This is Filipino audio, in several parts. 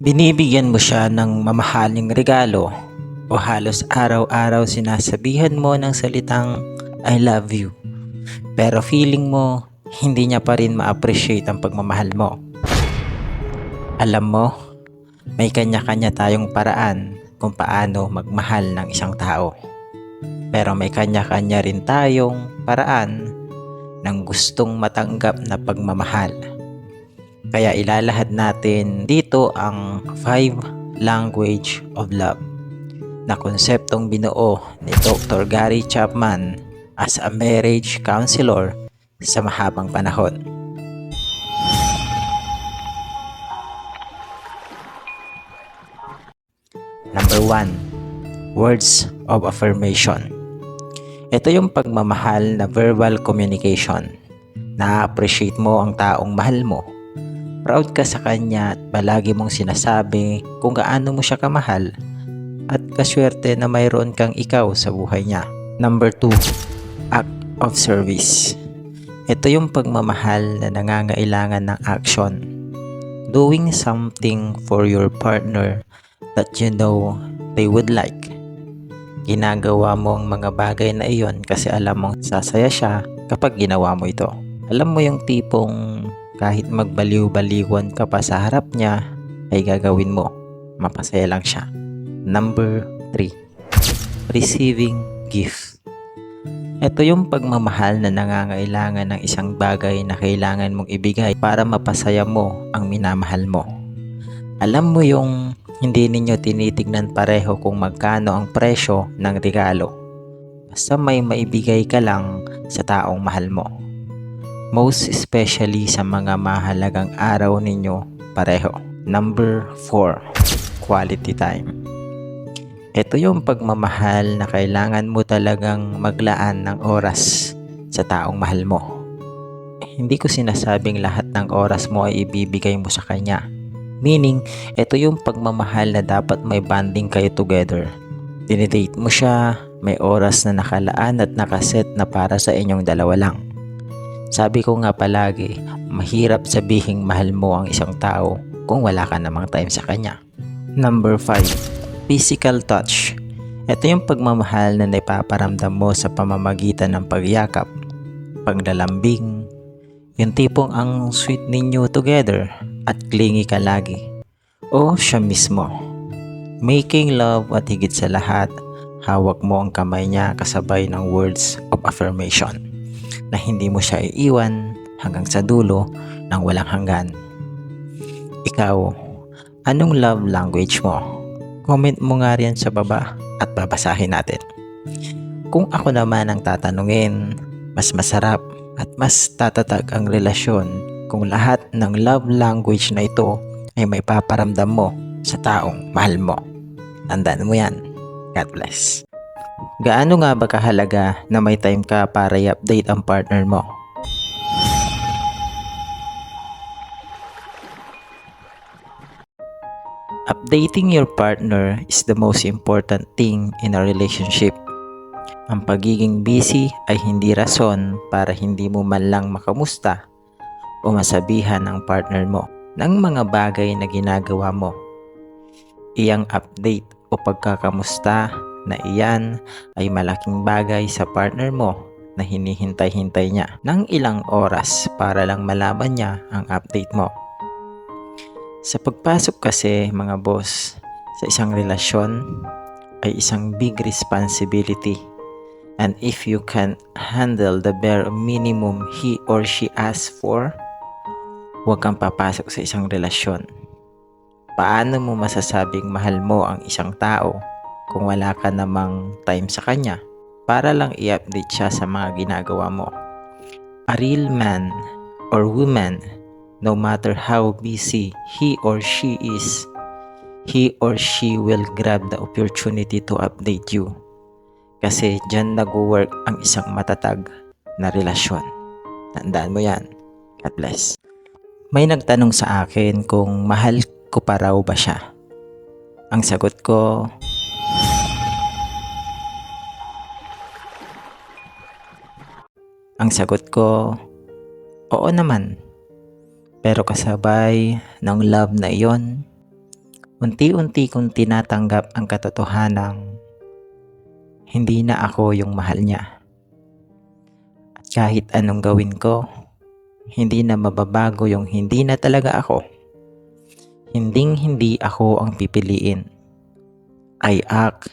Binibigyan mo siya ng mamahaling regalo o halos araw-araw sinasabihan mo ng salitang I love you, pero feeling mo hindi niya pa rin ma-appreciate ang pagmamahal mo. Alam mo, may kanya-kanya tayong paraan kung paano magmahal ng isang tao. Pero may kanya-kanya rin tayong paraan ng gustong matanggap na pagmamahal. Kaya ilalahad natin dito ang 5 language of love na konseptong binuo ni Dr. Gary Chapman as a marriage counselor sa mahabang panahon. Number 1, words of affirmation. Ito yung pagmamahal na verbal communication. Na-appreciate mo ang taong mahal mo. Proud ka sa kanya at palagi mong sinasabi kung gaano mo siya kamahal at kaswerte na mayroon kang ikaw sa buhay niya. Number 2, act of service. Ito yung pagmamahal na nangangailangan ng action. Doing something for your partner that you know they would like. Ginagawa mo ang mga bagay na iyon kasi alam mong sasaya siya kapag ginawa mo ito. Alam mo yung tipong kahit magbaliw-baliwan ka pa sa harap niya ay gagawin mo. Mapasaya lang siya. Number 3, receiving gift. Ito yung pagmamahal na nangangailangan ng isang bagay na kailangan mong ibigay para mapasaya mo ang minamahal mo. Alam mo yung hindi ninyo tinitignan pareho kung magkano ang presyo ng regalo. Basta may maibigay ka lang sa taong mahal mo. Most especially sa mga mahalagang araw ninyo pareho. Number 4, quality time. Ito yung pagmamahal na kailangan mo talagang maglaan ng oras sa taong mahal mo. Hindi ko sinasabing lahat ng oras mo ay ibibigay mo sa kanya. Meaning, ito yung pagmamahal na dapat may bonding kayo together. Dinidate mo siya, may oras na nakalaan at nakaset na para sa inyong dalawa lang. Sabi ko nga palagi, mahirap sabihing mahal mo ang isang tao kung wala ka namang time sa kanya. Number 5, physical touch. Ito yung pagmamahal na naipaparamdam mo sa pamamagitan ng pagyakap, paglalambing, yung tipong ang sweet ninyo together at clingy ka lagi. O siya mismo. Making love at higit sa lahat, hawak mo ang kamay niya kasabay ng words of affirmation na hindi mo siya iiwan hanggang sa dulo ng walang hanggan. Ikaw, anong love language mo? Comment mo nga riyan sa baba at babasahin natin. Kung ako naman ang tatanungin, mas masarap at mas tatatag ang relasyon kung lahat ng love language na ito ay may paparamdam mo sa taong mahal mo. Tandaan mo yan. God bless. Gaano nga ba kahalaga na may time ka para i-update ang partner mo? Updating your partner is the most important thing in a relationship. Ang pagiging busy ay hindi rason para hindi mo man lang makamusta o masabihan ang partner mo ng mga bagay na ginagawa mo. Iyang update o pagkakamusta na iyan ay malaking bagay sa partner mo na hinihintay-hintay niya ng ilang oras para lang malaman niya ang update mo. Sa pagpasok kasi mga boss sa isang relasyon ay isang big responsibility, and if you can handle the bare minimum he or she asks for, huwag kang papasok sa isang relasyon. Paano mo masasabing mahal mo ang isang tao kung wala ka namang time sa kanya para lang i-update siya sa mga ginagawa mo? A real man or woman, no matter how busy he or she is, he or she will grab the opportunity to update you. Kasi dyan nag-work ang isang matatag na relasyon. Tandaan mo yan. God bless. May nagtanong sa akin kung mahal ko pa raw ba siya. Ang sagot ko, oo naman. Pero kasabay ng love na iyon Unti-unti kong tinatanggap ang katotohanang hindi na ako yung mahal niya. At kahit anong gawin ko, hindi na mababago yung hindi na talaga ako. Hindi ako ang pipiliin. I act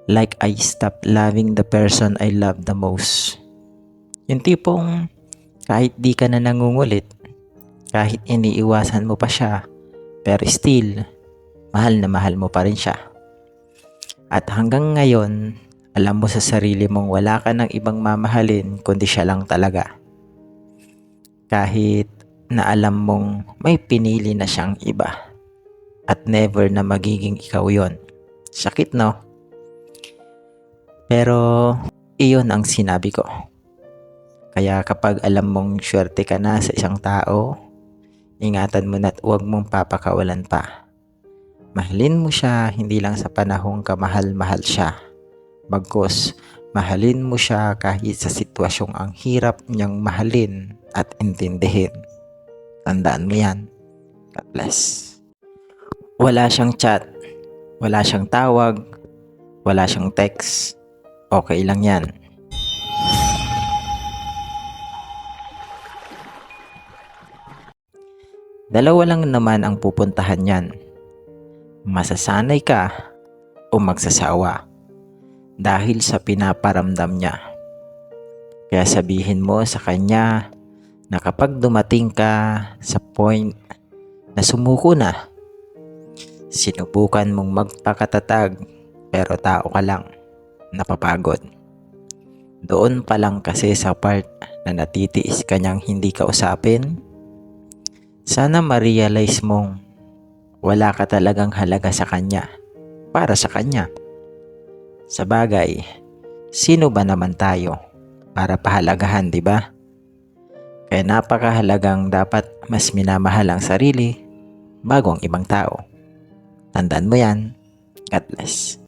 like I stopped loving the person I love the most. Yung tipong kahit di ka na nangungulit, kahit iniiwasan mo pa siya, pero still, mahal na mahal mo pa rin siya. At hanggang ngayon, alam mo sa sarili mong wala ka ng ibang mamahalin kundi siya lang talaga. Kahit na alam mong may pinili na siyang iba at never na magiging ikaw yon. Sakit, no? Pero iyon ang sinabi ko. Kaya kapag alam mong swerte ka na sa isang tao, ingatan mo na't huwag mong papakawalan pa. Mahalin mo siya hindi lang sa panahong kamahal-mahal siya. Bagkus, mahalin mo siya kahit sa sitwasyong ang hirap niyang mahalin at intindihin. Tandaan mo yan. God bless. Wala siyang chat, wala siyang tawag, wala siyang text. Okay lang yan. Dalawa lang naman ang pupuntahan yan. Masasanay ka o magsasawa dahil sa pinaparamdam niya. Kaya sabihin mo sa kanya na kapag dumating ka sa point na sumuko na, sinubukan mong magpakatatag pero tao ka lang, napapagod. Doon pa lang kasi sa part na natitiis ka niyang hindi ka usapin, sana ma-realize mong wala ka talagang halaga sa kanya para sa kanya. Sa bagay, sino ba naman tayo para pahalagahan, di ba? Kaya napakahalagang dapat mas minamahal ang sarili bago ang ibang tao. Tandaan mo yan. God bless.